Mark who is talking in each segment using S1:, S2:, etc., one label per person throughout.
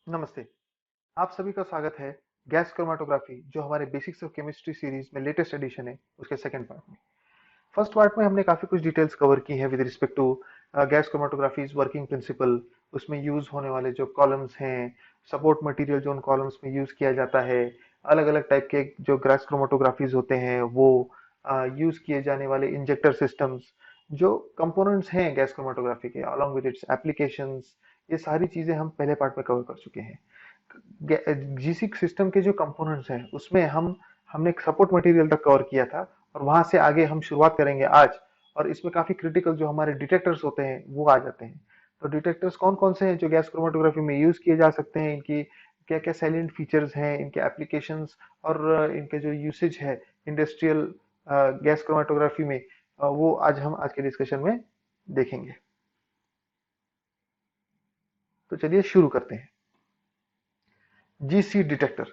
S1: नमस्ते। आप सभी का स्वागत है गैस क्रोमेटोग्राफी जो हमारे बेसिक्स ऑफ केमिस्ट्री सीरीज में लेटेस्ट एडिशन है उसके सेकंड पार्ट में। फर्स्ट पार्ट में हमने काफी कुछ डिटेल्स कवर की हैं with respect to gas chromatography's working principle, उसमें यूज होने वाले जो कॉलम्स हैं, सपोर्ट मटेरियल जो उन कॉलम्स में यूज किया जाता है, अलग अलग टाइप के जो गैस क्रोमेटोग्राफीज होते हैं वो यूज किए जाने वाले इंजेक्टर सिस्टम्स, जो कंपोनेंट्स हैं गैस क्रोमेटोग्राफी के अलॉन्ग विद इट्स एप्लीकेशंस, ये सारी चीजें हम पहले पार्ट में कवर कर चुके हैं। जीसी सिस्टम के जो कंपोनेंट्स हैं उसमें हमने सपोर्ट मटेरियल तक कवर किया था और वहां से आगे हम शुरुआत करेंगे आज। और इसमें काफी क्रिटिकल जो हमारे डिटेक्टर्स होते हैं वो आ जाते हैं। तो डिटेक्टर्स कौन कौन से हैं जो गैस क्रोमेटोग्राफी में यूज किए जा सकते हैं, इनकी क्या क्या सैलिएंट फीचर्स हैं, इनके एप्लीकेशंस और इनके जो यूसेज है इंडस्ट्रियल गैस क्रोमेटोग्राफी में, वो आज हम आज के डिस्कशन में देखेंगे। तो चलिए शुरू करते हैं। GC detector.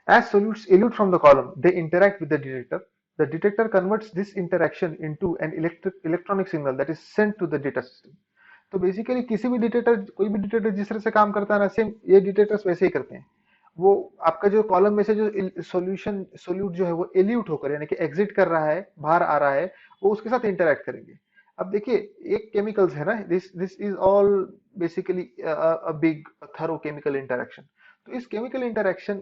S1: As solutes elute from the column, they interact with the detector. The detector converts this interaction into an electronic signal that is sent to the data system. तो बेसिकली किसी भी डिटेक्टर, कोई भी detector जिस तरह से काम करता है ना, सेम ये डिटेक्टर्स वैसे ही करते हैं। वो आपका जो कॉलम में से जो सॉल्यूशन सोल्यूट जो है वो एल्यूट होकर यानी कि एग्जिट कर रहा है, बाहर आ रहा है, वो उसके साथ इंटरेक्ट करेंगे। अब देखिए, एक केमिकल्स है ना, this this is all basically a big thorough chemical interaction. तो इस केमिकल इंटरेक्शन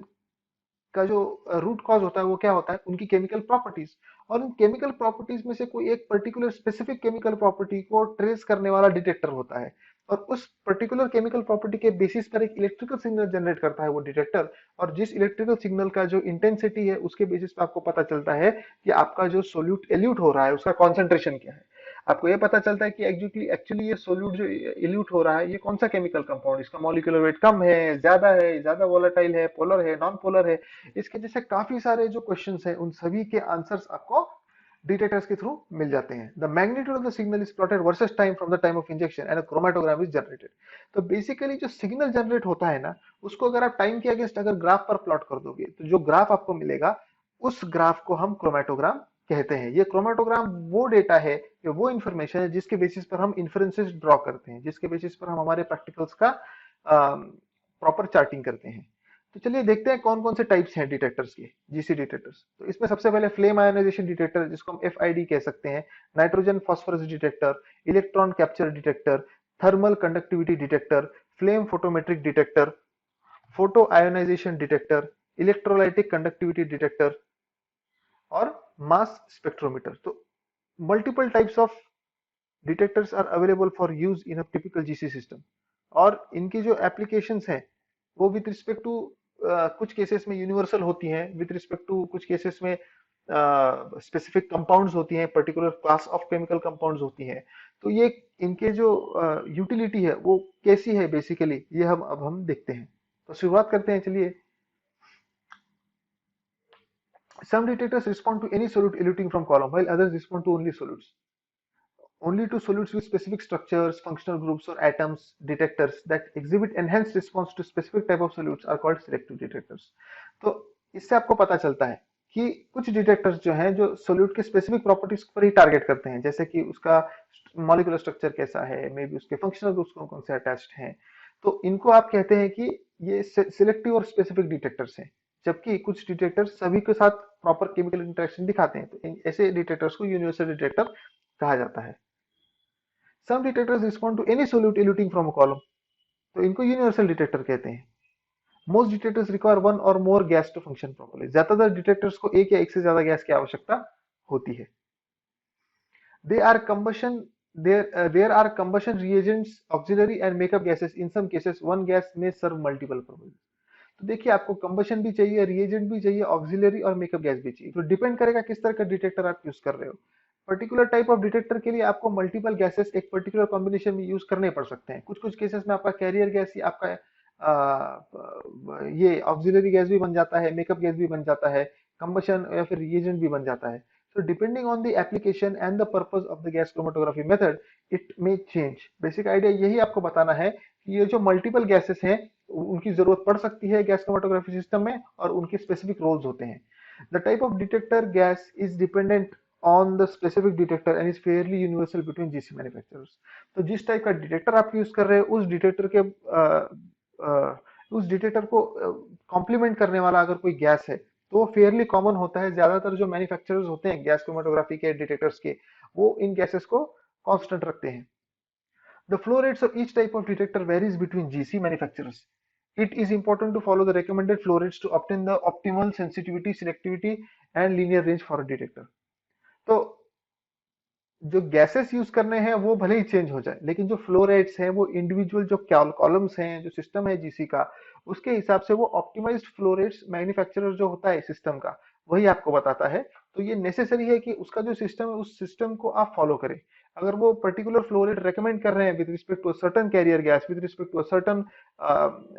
S1: का जो रूट कॉज होता है वो क्या होता है, उनकी केमिकल प्रॉपर्टीज। और उन केमिकल प्रॉपर्टीज में से कोई एक पर्टिकुलर स्पेसिफिक केमिकल प्रॉपर्टी को ट्रेस करने वाला डिटेक्टर होता है। और उस पर्टिकुलर केमिकल प्रॉपर्टी के बेसिस पर एक इलेक्ट्रिकल सिग्नल जनरेट करता है वो डिटेक्टर। और जिस इलेक्ट्रिकल सिग्नल का जो इंटेंसिटी है उसके बेसिस पर आपको पता चलता है कि आपका जो सोल्यूट एल्यूट हो रहा है उसका कॉन्सेंट्रेशन क्या है। आपको ये पता चलता है कि एक्चुअली एक्चुअली ये सोल्यूट जो इल्यूट हो रहा है ये कौन सा केमिकल कंपाउंड, इसका मॉलिक्यूलर वेट कम है, ज्यादा वोलेटाइल है, पोलर है, नॉन पोलर है। इसके जैसे काफी सारे जो क्वेश्चंस हैं उन सभी के आंसर्स आपको डिटेक्टर्स के थ्रू मिल जाते हैं। The magnitude of the signal is plotted versus time from the time of injection and a chromatogram is generated. तो बेसिकली जो सिग्नल जनरेट होता है ना, उसको अगर आप टाइम के अगेंस्ट अगर ग्राफ पर प्लॉट कर दोगे तो जो ग्राफ आपको मिलेगा उस ग्राफ को हम क्रोमेटोग्राम कहते हैं। ये क्रोमेटोग्राम वो डेटा है, ये वो इंफॉर्मेशन है जिसके बेसिस पर हम इन्फ्रेंसेस ड्रॉ करते हैं, जिसके बेसिस पर हम हमारे प्रैक्टिकल्स का प्रॉपर चार्टिंग करते हैं। तो चलिए देखते हैं कौन कौन से टाइप्स हैं डिटेक्टर्स के, जीसी डिटेक्टर्स। तो इसमें सबसे पहले फ्लेम आयोनाइजेशन डिटेक्टर जिसको हम एफआईडी कह सकते हैं, nitrogen phosphorus detector, electron capture detector, thermal conductivity detector, flame photometric detector, photo ionization detector, electrolytic conductivity detector और मास स्पेक्ट्रोमीटर। तो multiple types of detectors are available for use in a typical GC system. और इनकी जो applications हैं वो with respect to कुछ cases में universal होती हैं, विद रिस्पेक्ट टू कुछ केसेस में स्पेसिफिक कंपाउंड्स होती हैं, particular class of chemical compounds होती हैं। तो ये इनके जो यूटिलिटी है वो कैसी है बेसिकली, ये हम देखते हैं। तो शुरुआत करते हैं चलिए। Some detectors respond to any solute eluting from column, while others respond to only to solutes with specific structures, functional groups, or atoms. Detectors that exhibit enhanced response to specific type of solutes are called selective detectors. तो इससे आपको पता चलता है कि कुछ detectors जो हैं जो सोल्यूट के स्पेसिफिक प्रॉपर्टीज पर ही टारगेट करते हैं, जैसे कि उसका मॉलिक्यूलर स्ट्रक्चर कैसा है, मे बी उसके फंक्शनल ग्रुप्स कौन कौन से अटैच्ड हैं। तो इनको आप कहते हैं कि ये सिलेक्टिव और स्पेसिफिक डिटेक्टर्स हैं। जबकि कुछ डिटेक्टर्स सभी के साथ प्रॉपर केमिकल इंटरेक्शन दिखाते हैं, तो ऐसे डिटेक्टर्स को यूनिवर्सल डिटेक्टर कहा जाता है। Some detectors respond to any solute eluting from a column, तो इनको यूनिवर्सल डिटेक्टर कहते हैं। मोस्ट डिटेक्टर्स रिक्वायर वन और मोर गैस टू फंक्शन प्रॉपर्ली, ज्यादातर डिटेक्टर्स को एक या एक से ज्यादा गैस की आवश्यकता होती है। They are combustion there are combustion reagents, auxiliary and makeup gases. In some cases one gas may serve multiple purposes. तो देखिए, आपको कंबशन भी चाहिए, रिएजेंट भी चाहिए, ऑक्सिलरी और मेकअप गैस भी चाहिए। तो डिपेंड करेगा किस तरह का डिटेक्टर आप यूज कर रहे हो। पर्टिकुलर टाइप ऑफ डिटेक्टर के लिए आपको मल्टीपल गैसेस एक पर्टिकुलर कॉम्बिनेशन में यूज करने पड़ सकते हैं। कुछ कुछ केसेस में आपका कैरियर गैस ही आपका ये ऑक्सिलरी गैस भी बन जाता है, मेकअप गैस भी बन जाता है, कंबशन या फिर रिएजेंट भी बन जाता है। So depending on the application and the purpose of the gas chromatography method, it may change. Basic idea यही आपको बताना है कि ये जो मल्टीपल गैसेस हैं उनकी जरूरत पड़ सकती है गैस क्रोमेटोग्राफी सिस्टम में, और उनके स्पेसिफिक रोल्स होते हैं। The type of detector gas is dependent on the specific detector and is fairly universal between GC manufacturers. तो जिस टाइप का डिटेक्टर आप यूज कर रहे हैं उस डिटेक्टर के उस डिटेक्टर को कॉम्प्लीमेंट करने वाला अगर कोई गैस है तो वो फेयरली कॉमन होता है। ज्यादातर जो मैन्युफैक्चरर्स होते हैं गैस क्रोमेटोग्राफी के डिटेक्टर्स के, वो इन गैसेस को कांस्टेंट रखते हैं। The flow rates of each type of detector varies between GC manufacturers. It is important to follow the recommended flow rates to obtain the optimal sensitivity, selectivity and linear range for a detector. तो जो gases use करने हैं वो भले ही change हो जाए, लेकिन जो फ्लो रेट्स हैं वो इंडिविजुअल जो कॉलम्स हैं, जो सिस्टम है जीसी का, उसके हिसाब से वो ऑप्टिमाइज्ड फ्लो रेट्स मैन्युफैक्चरर जो होता है सिस्टम का वही आपको बताता है। तो ये नेसेसरी है कि उसका जो सिस्टम है उस सिस्टम को आप फॉलो करें। अगर वो पर्टिकुलर फ्लो रेट रेकमेंड कर रहे हैं with respect to certain carrier gas, with respect to certain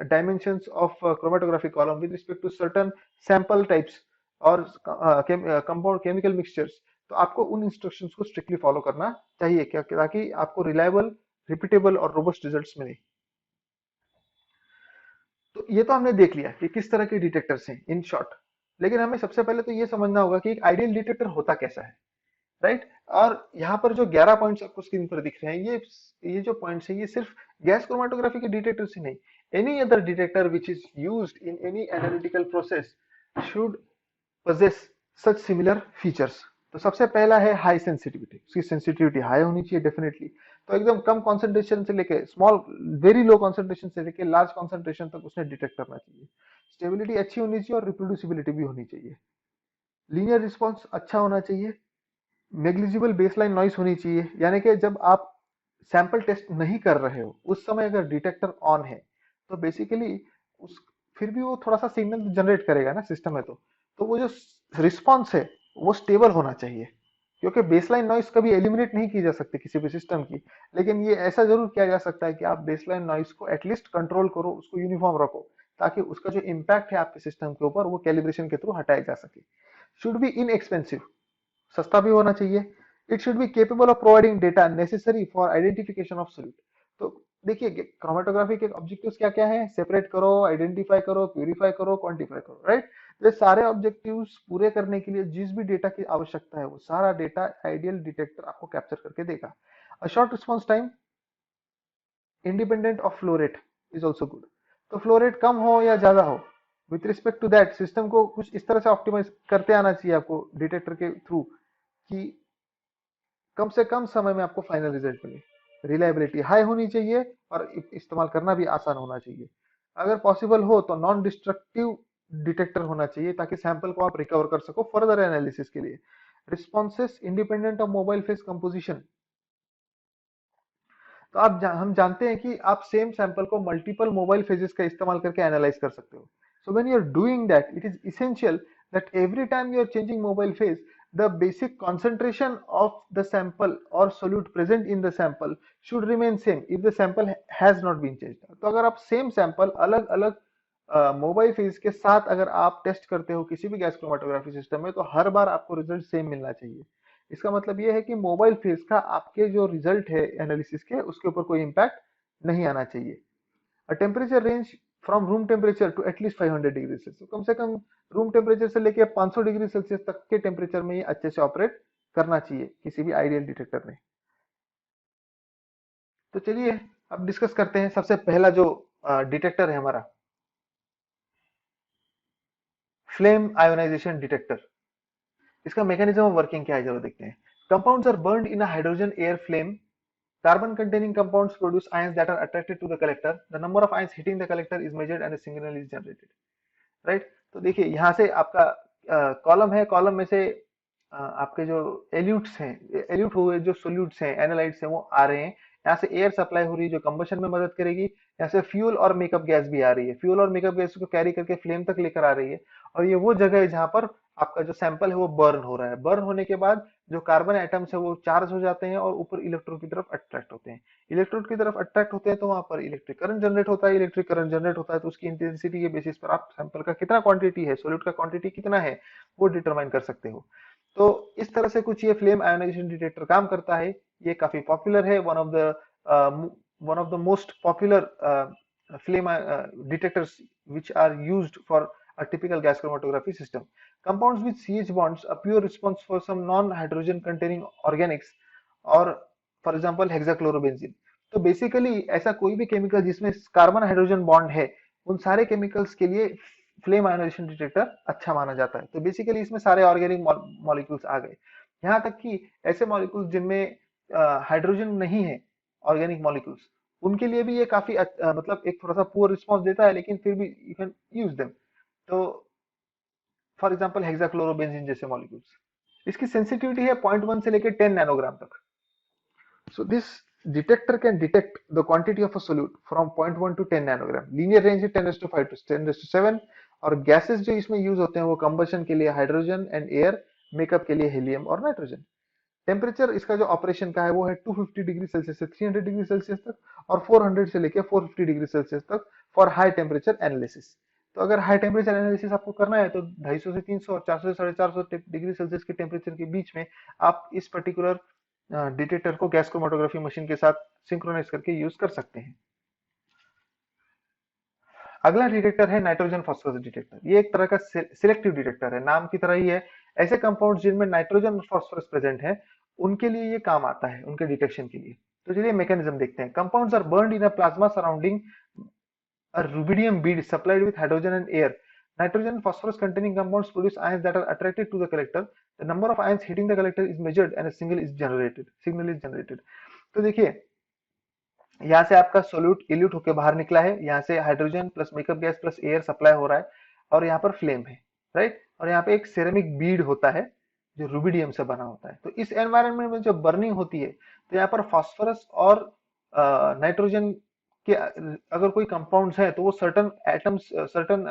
S1: dimensions of chromatographic column, with respect to certain sample types और कंपाउंड केमिकल मिक्सचर्स, तो आपको उन इंस्ट्रक्शंस को स्ट्रिक्टली फॉलो करना चाहिए क्या, ताकि आपको रिलायबल, रिपीटेबल और रोबस्ट रिजल्ट्स मिले। तो ये तो हमने देख लिया कि किस तरह के डिटेक्टर्स हैं इन शॉर्ट, लेकिन हमें सबसे पहले तो ये समझना होगा कि एक आइडियल डिटेक्टर होता कैसा है, राइट। और यहाँ पर जो 11 पॉइंट्स आपको स्क्रीन पर दिख रहे हैं, ये जो पॉइंट्स हैं ये सिर्फ गैस क्रोमेटोग्राफी के डिटेक्टर्स ही नहीं, any other detector which is used in any analytical process should possess such similar features। तो सबसे पहला है हाई सेंसिटिविटी, उसकी सेंसिटिविटी हाई होनी चाहिए डेफिनेटली। तो एकदम कम कॉन्सेंट्रेशन से लेके स्मॉल, वेरी लो कॉन्सेंट्रेशन से लेके लार्ज कॉन्सेंट्रेशन तक उसने डिटेक्ट करना चाहिए। स्टेबिलिटी अच्छी होनी चाहिए और रिप्रोड्यूसिबिलिटी भी होनी चाहिए। लीनियर रिस्पॉन्स अच्छा होना चाहिए। नेग्लिजिबल बेसलाइन नॉइस होनी चाहिए, यानी कि जब आप सैंपल टेस्ट नहीं कर रहे हो उस समय अगर डिटेक्टर ऑन है तो बेसिकली उस फिर भी वो थोड़ा सा सिग्नल जनरेट करेगा ना, सिस्टम है तो वो जो रिस्पॉन्स है वो स्टेबल होना चाहिए। क्योंकि बेसलाइन नॉइस कभी एलिमिनेट नहीं की जा सकती किसी भी सिस्टम की, लेकिन ये ऐसा जरूर किया जा सकता है कि आप बेसलाइन नॉइस को एटलीस्ट कंट्रोल करो, उसको यूनिफॉर्म रखो, ताकि उसका जो इम्पैक्ट है आपके सिस्टम के ऊपर वो कैलिब्रेशन के थ्रू हटाया जा सके। शुड बी इनएक्सपेंसिव, सस्ता भी होना चाहिए। It should be capable of providing data necessary for identification of solute. तो देखिए क्रोमेटोग्राफी के ऑब्जेक्टिव्स क्या क्या है, सेपरेट करो, आइडेंटिफाई करो, प्यूरिफाई करो, क्वांटिफाई करो, राइट। ये सारे ऑब्जेक्टिव्स पूरे करने के लिए जिस भी डेटा की आवश्यकता है वो सारा डेटा आइडियल डिटेक्टर आपको कैप्चर करके देगा। A short response time independent of flow rate is also good. तो फ्लो रेट कम हो या ज्यादा हो, with respect to that system को कुछ इस तरह से ऑप्टिमाइज करते आना चाहिए आपको डिटेक्टर के थ्रू कि कम से कम समय में आपको फाइनल रिजल्ट मिले। रिलायबिलिटी हाई होनी चाहिए और इस्तेमाल करना भी आसान होना चाहिए। अगर पॉसिबल हो तो नॉन डिस्ट्रक्टिव डिटेक्टर होना चाहिए ताकि सैंपल को आप रिकवर कर सको फर्दर एनालिसिस के लिए। Responses independent of mobile phase composition. तो हम जानते हैं कि आप सेम सैंपल को मल्टीपल मोबाइल फेजेस का इस्तेमाल करके एनालाइज कर सकते हो। So when you are doing that it is essential that every time you are changing mobile phase, the basic concentration of the sample or solute present in the sample should remain same if the sample has not been changed। तो अगर आप same sample अलग अलग mobile phase के साथ अगर आप test करते हो किसी भी गैस क्रोमेटोग्राफी सिस्टम में, तो हर बार आपको रिजल्ट सेम मिलना चाहिए। इसका मतलब ये है कि मोबाइल फेज का आपके जो रिजल्ट है एनालिसिस के उसके ऊपर कोई इंपैक्ट नहीं आना चाहिए। A temperature range from room temperature to at least 500 degree Celsius, कम से कम रूम टेम्परेचर से लेके 500 डिग्री सेल्सियस तक के टेम्परेचर में ये अच्छे से ऑपरेट करना चाहिए किसी भी आइडियल डिटेक्टर ने। तो चलिए अब डिस्कस करते हैं सबसे पहला जो डिटेक्टर है हमारा, फ्लेम आयोनाइजेशन डिटेक्टर। इसका मैकेनिज्म ऑफ वर्किंग क्या है जरूर देखते हैं। Compounds are burned in a hydrogen air flame. Carbon containing compounds produce ions that are attracted to the collector. The number of ions hitting the collector is measured and a signal is generated. Right. तो देखिए यहाँ से आपका column है, column में से आपके जो एल्यूट्स हैं, एल्यूट हुए जो सोल्यूट्स हैं, एनालाइट्स हैं, वो आ रहे हैं। यहाँ से एयर सप्लाई हो रही है जो कंबशन में मदद करेगी। यहाँ से फ्यूल और मेकअप गैस भी आ रही है, फ्यूल और मेकअप गैस को कैरी करके फ्लेम तक लेकर आ रही है। और ये वो जगह है जहाँ पर आपका जो सैंपल है वो बर्न हो रहा है। बर्न होने के बाद जो कार्बन एटम्स है वो चार्ज हो जाते हैं और ऊपर इलेक्ट्रॉन की तरफ अट्रैक्ट होते हैं। इलेक्ट्रोड की तरफ अट्रैक्ट होते हैं तो वहां पर इलेक्ट्रिक करंट जनरेट होता है। इलेक्ट्रिक करंट जनरेट होता है तो उसकी इंटेंसिटी के बेसिस पर आप सैंपल का कितना क्वांटिटी है, सॉल्यूट का क्वांटिटी कितना है, वो डिटरमाइन कर सकते हो। तो इस तरह से कुछ ये फ्लेम आयोनाइजेशन डिटेक्टर काम करता है। ये काफी पॉपुलर है, one of the most popular flame detectors which are used for a typical gas chromatography system. Compounds with CH bonds, a pure response for some non-hydrogen containing organics, और for example हेक्साक्लोरोबेंजीन। तो basically ऐसा कोई भी chemical जिसमें carbon hydrogen bond है उन सारे chemicals के लिए फ्लेम आयोनाइजेशन डिटेक्टर अच्छा माना जाता है। तो बेसिकली इसमें सारे ऑर्गेनिक मॉलिक्यूल्स आ गए, यहाँ तक कि ऐसे मॉलिक्यूल्स जिनमें हाइड्रोजन नहीं है, ऑर्गेनिक मॉलिक्यूल्स, उनके लिए भी ये काफी मतलब एक थोड़ा सा पुअर रिस्पॉन्स देता है, लेकिन फिर भी यू कैन यूज देम। तो फॉर एग्जांपल हेक्साक्लोरोबेंजीन जैसे मॉलिक्यूल्स, इसकी सेंसिटिविटी है 0.1 से लेकर 10 नैनोग्राम तक। So this detector can detect the quantity of a solute from 0.1 to 10 nanogram. Linear range है 10⁵ to 10⁷ और गैसेस जो इसमें यूज होते हैं वो कंबशन के लिए हाइड्रोजन एंड एयर, मेकअप के लिए हीलियम और नाइट्रोजन। टेम्परेचर इसका जो ऑपरेशन का है वो है 250 डिग्री सेल्सियस से 300 डिग्री सेल्सियस तक और 400 से लेकर 450 डिग्री सेल्सियस तक फॉर हाई टेम्परेचर एनालिसिस। तो अगर हाई टेम्परेचर एनालिसिस आपको करना है तो 250 से 300 और 400 से 450 डिग्री सेल्सियस के टेम्परेचर के बीच में आप इस पर्टिकुलर डिटेक्टर को गैस क्रोमेटोग्राफी मशीन के साथ सिंक्रोनाइज करके यूज कर सकते हैं। अगला डिटेक्टर है नाइट्रोजन फास्फोरस डिटेक्टर। ये एक तरह का सिलेक्टिव डिटेक्टर है, नाम की तरह ही है। ऐसे कंपाउंड जिनमें नाइट्रोजन और फास्फोरस प्रेजेंट है उनके लिए ये काम आता है, उनके डिटेक्शन के लिए। तो चलिए मैकेनिज्म देखते हैं। Compounds are burned in a plasma surrounding a rubidium bead supplied with hydrogen and air. Nitrogen and phosphorus containing compounds produce ions that are attracted to the collector. The number of ions hitting the collector is measured and a signal is generated. तो देखिए, यहाँ से आपका solute elute होकर बाहर निकला है, यहाँ से hydrogen plus makeup gas plus air supply हो रहा है और यहाँ पर फ्लेम है, राइट। और यहाँ पे एक सिरेमिक बीड होता है जो रूबिडियम से बना होता है। तो इस एनवायरनमेंट में जब बर्निंग होती है तो यहाँ पर फास्फोरस और नाइट्रोजन के अगर कोई कंपाउंड्स हैं तो वो certain atoms, certain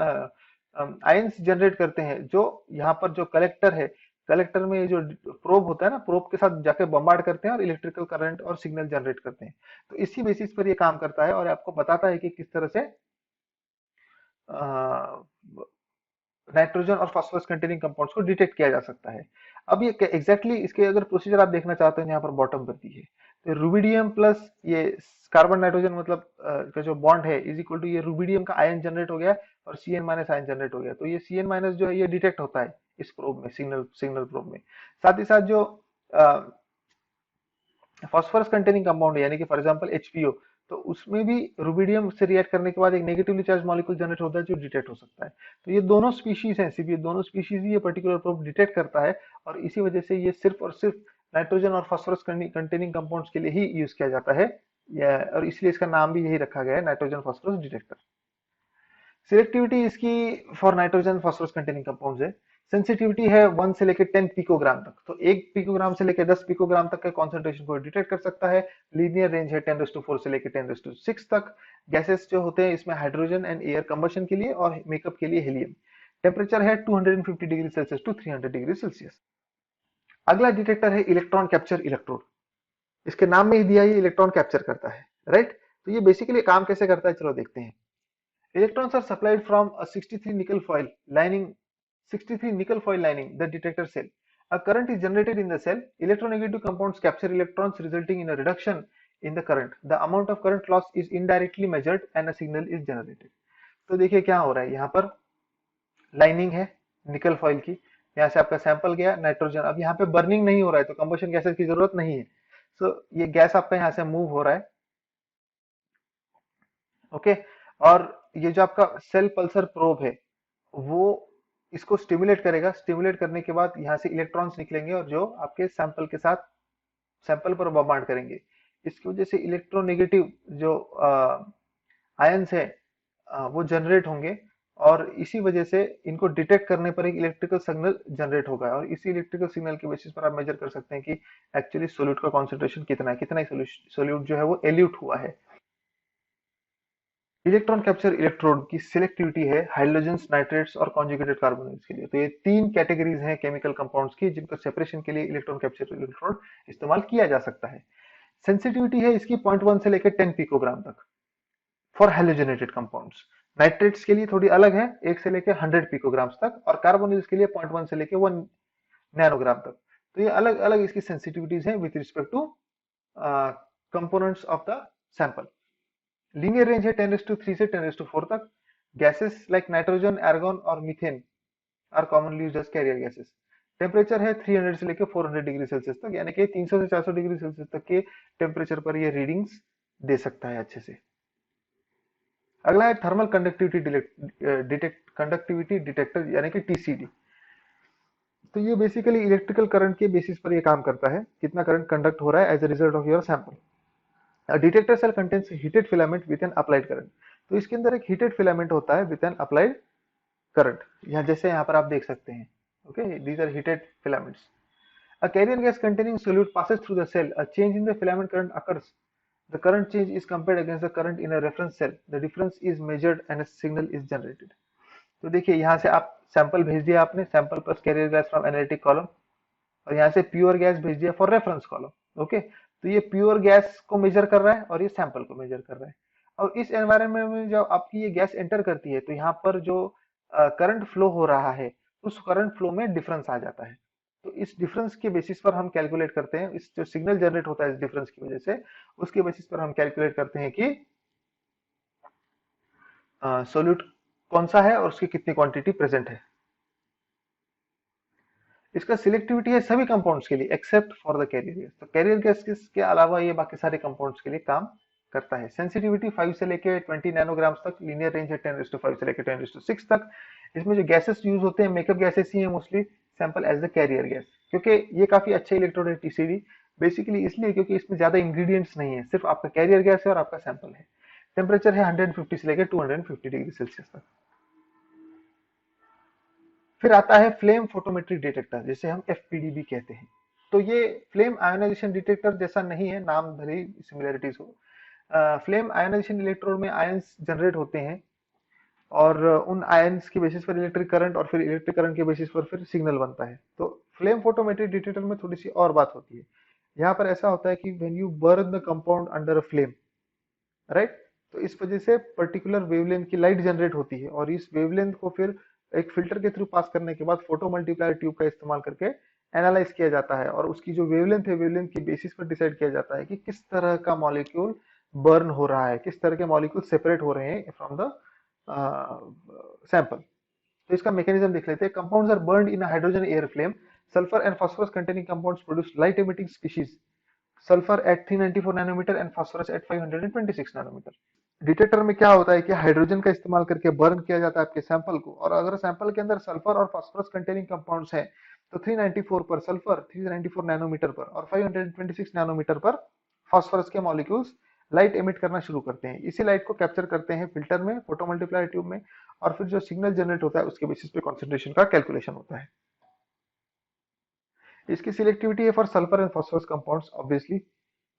S1: ions generate करते हैं, जो यहाँ पर जो कलेक्टर है, कलेक्टर में ये जो प्रोब होता है ना, प्रोब के साथ जाके बम्बार्ड करते हैं और इलेक्ट्रिकल करंट और सिग्नल जनरेट करते हैं। तो इसी बेसिस पर ये काम करता है और आपको बताता है कि किस तरह से नाइट्रोजन और फास्फोरस कंटेनिंग कंपाउंड्स को डिटेक्ट किया जा सकता है। अब ये एग्जैक्टली इसके अगर प्रोसीजर आप देखना चाहते हैं, यहाँ पर बॉटम पर दी है। तो रूबिडियम प्लस ये कार्बन नाइट्रोजन मतलब का जो बॉन्ड है इज इक्वल टू ये रूबिडियम का आयन जनरेट हो गया और Cn माइनस आयन जनरेट हो गया। तो ये Cn माइनस जो है ये डिटेक्ट होता है इस प्रोब में, सिग्नल सिग्नल प्रोब में। साथ ही साथ जो फास्फोरस कंटेनिंग कंपाउंड है, यानी कि फॉर एग्जांपल HPO, तो उसमें भी रूबिडियम से रिएक्ट करने के बाद एक नेगेटिवली चार्ज मॉलिक्यूल जनरेट होता है जो डिटेक्ट हो सकता है। तो ये दोनों स्पीशीज हैं, सिर्फ ये दोनों स्पीशीज ही ये पर्टिकुलर प्रोब डिटेक्ट करता है और इसी वजह से ये सिर्फ और सिर्फ नाइट्रोजन और फास्फोरस कंटेनिंग कंपाउंड्स के लिए ही यूज किया जाता है, और इसलिए इसका नाम भी यही रखा गया है, नाइट्रोजन फास्फोरस डिटेक्टर। सिलेक्टिविटी इसकी for nitrogen phosphorus containing compounds है, सेंसिटिविटी है 1 से लेकर 10 पिकोग्राम तक। तो 1 पिकोग्राम से लेकर 10 पिकोग्राम तक के कॉन्सेंट्रेशन को डिटेक्ट कर सकता है। लीनियर रेंज है 10⁻⁴ से लेकर 10⁶ तक। गैसेस जो होते हैं इसमें हाइड्रोजन एंड एयर कंबशन के लिए और मेकअप के लिए हीलियम। टेम्परेचर है 250 degree Celsius to 300 degree Celsius. अगला डिटेक्टर है इलेक्ट्रॉन कैप्चर इलेक्ट्रोड। इसके नाम में ही दिया ये इलेक्ट्रॉन कैप्चर करता है, राइट। तो ये बेसिकली काम कैसे करता है, चलो देखते हैं। Electrons are supplied from a 63 nickel foil lining, the detector cell. A current is generated in the cell. Electronegative compounds capture electrons, resulting in a reduction in the current. The amount of current loss is indirectly measured and a signal is generated. तो देखिए क्या हो रहा है, यहाँ पर lining है निकल फॉइल की, यहाँ से आपका सैंपल गया नाइट्रोजन। अब यहाँ पे बर्निंग नहीं हो रहा है तो कंबशन गैसेस की जरूरत नहीं है। सो ये गैस आपका यहाँ से मूव हो रहा है, ओके। और ये जो आपका सेल पल्सर प्रोब है वो इसको स्टिमुलेट करेगा। स्टिमुलेट करने के बाद यहाँ से इलेक्ट्रॉन्स निकलेंगे और जो आपके सैंपल के साथ सैंपल पर बॉम्बार्ड करेंगे। इसकी वजह से इलेक्ट्रोनेगेटिव जो आयंस है वो जनरेट होंगे और इसी वजह से इनको डिटेक्ट करने पर एक इलेक्ट्रिकल सिग्नल जनरेट होगा और इसी इलेक्ट्रिकल सिग्नल के बेसिस पर आप मेजर कर सकते हैं कि एक्चुअली सोल्यूट का कॉन्सेंट्रेशन कितना है, कितना सोल्यूट जो है वो एल्यूट हुआ है। इलेक्ट्रॉन कैप्चर इलेक्ट्रोड की सिलेक्टिविटी है हाइड्रोजन नाइट्रेट्स और कॉन्जुगेटेड कार्बोनेट्स के लिए। तो ये तीन कैटेगरीज हैं केमिकल कंपाउंड्स की जिनको सेपरेशन के लिए इलेक्ट्रॉन कैप्चर इलेक्ट्रोड इस्तेमाल किया जा सकता है। सेंसिटिविटी है इसकी 0.1 से लेकर 10 पिकोग्राम तक फॉर हेलोजेनेटेड कंपाउंड्स। नाइट्रेट्स के लिए थोड़ी अलग है, 1 से लेकर 100 पिकोग्राम तक, और कार्बोनिल्स के लिए 0.1 से लेकर 1 नैनोग्राम तक। तो ये अलग अलग इसकी सेंसिटिविटीज हैं with respect to components of the sample. Linear range है 10⁻³ से 10⁻⁴ तक। गैसेस लाइक नाइट्रोजन, आर्गन और methane are commonly used as carrier gases. Temperature है 300 से लेकर 400 डिग्री सेल्सियस तक, यानी कि 300 से 400 डिग्री सेल्सियस तक के टेम्परेचर पर ये रीडिंग्स दे सकता है अच्छे से। अगला है थर्मल कंडक्टिविटी डिटेक्टर यानी कि टीसीडी। तो ये बेसिकली इलेक्ट्रिकल करंट के बेसिस पर ये काम करता है, कितना करंट कंडक्ट हो रहा है as a result of your sample. Detector cell contains heated filament with an applied current. तो इसके अंदर एक हीटेड फिलामेंट होता है विद एन अप्लाइड करंट, यहाँ जैसे यहाँ पर आप देख सकते हैं। Okay, these are heated filaments. A carrier gas containing solute passes through the cell. A change in the filament current occurs. The current change is compared against the current in a reference cell. The difference is measured and a signal is generated. तो देखिए यहाँ से आप sample भेज दिया आपने, sample plus carrier gas from analytic column, और यहाँ से प्योर गैस भेज दिया फॉर रेफरेंस कॉलम। ओके, तो ये प्योर गैस को मेजर कर रहा है और ये सैंपल को मेजर कर रहा है। और इस एनवायरनमेंट में जब आपकी ये गैस एंटर करती है तो यहाँ पर जो करंट फ्लो हो रहा है उस करंट फ्लो में डिफरेंस आ जाता है। तो इस डिफरेंस के बेसिस पर हम कैलकुलेट करते हैं, इस जो सिग्नल जनरेट होता है इस डिफरेंस की वजह से, उसके बेसिस पर हम कैलकुलेट करते हैं कि सोल्यूट कौन सा है और उसकी कितनी क्वांटिटी प्रेजेंट है। इसका सिलेक्टिविटी है सभी कंपाउंड्स के लिए except for the carrier gas. तो कैरियर गैस के अलावा ये बाकी सारे कंपाउंड्स के लिए काम करता है। सेंसिटिविटी 5 से लेके 20 नैनोग्राम्स तक, लीनियर रेंज है 10⁵ से लेके 10⁶ तक। इसमें जो गैसेस यूज होते हैं मेकअप गैसेस ही है mostly, sample as the carrier gas, क्योंकि ये काफी अच्छे इलेक्ट्रोड है टीसीडी, बेसिकली इसलिए क्योंकि इसमें ज्यादा इंग्रेडिएंट्स नहीं है, सिर्फ आपका कैरियर गैस है और आपका सैंपल है। टेम्परेचर है 150 से लेकर 250 डिग्री सेल्सियस तक। फिर आता है फ्लेम फोटोमेट्रिक डिटेक्टर, जिसे हम एफपीडी भी कहते हैं। तो ये फ्लेम आयोनाइजेशन डिटेक्टर जैसा नहीं है, नाम भले ही सिमिलरिटीज हो। फ्लेम आयोनाइजेशन इलेक्ट्रोड में आयंस जनरेट होते हैं और उन आयंस के बेसिस पर इलेक्ट्रिक करंट और फिर इलेक्ट्रिक करंट के बेसिस पर फिर सिग्नल बनता है। तो फ्लेम फोटोमेट्रिक डिटेक्टर में थोड़ी सी और बात होती है। यहाँ पर ऐसा होता है कि when you burn the compound under a flame, right, तो इस वजह से पर्टिकुलर वेवलेंथ की लाइट जनरेट होती है और इस वेवलेंथ को फिर एक फिल्टर के थ्रू पास करने के बाद फोटो मल्टीप्लायर ट्यूब का इस्तेमाल करके एनालाइज किया जाता है और उसकी जो वेवलेंथ है वेवलेंथ के बेसिस पर डिसाइड किया जाता है कि किस तरह का मॉलिक्यूल बर्न हो रहा है, किस तरह के मॉलिक्यूल सेपरेट हो रहे हैं फ्रॉम द सैंपल। तो इसका मैकेनिज्म देख लेते हैं। Compounds are burned in hydrogen air flame. Sulphur and phosphorus containing compounds produce light emitting species, sulphur at 394 nanometre and phosphorus at 526 nanometre. Detector में क्या होता है कि हाइड्रोजन का इस्तेमाल करके बर्न किया जाता है आपके सैंपल को, और अगर सैंपल के अंदर सल्फर और फास्फोरस कंटेनिंग कंपाउंड्स हैं तो 394 पर सल्फर, 394 नैनोमीटर पर और 526 नैनोमीटर पर फास्फोरस के मॉलिक्यूल्स लाइट एमिट करना शुरू करते हैं। इसी लाइट को कैप्चर करते हैं फिल्टर में, फोटो मल्टीप्लायर ट्यूब में, और फिर जो सिग्नल जनरेट होता है उसके बेसिस पे कॉन्सेंट्रेशन का कैलकुलेशन होता है। इसकी सिलेक्टिविटी है for sulphur and phosphorus compounds obviously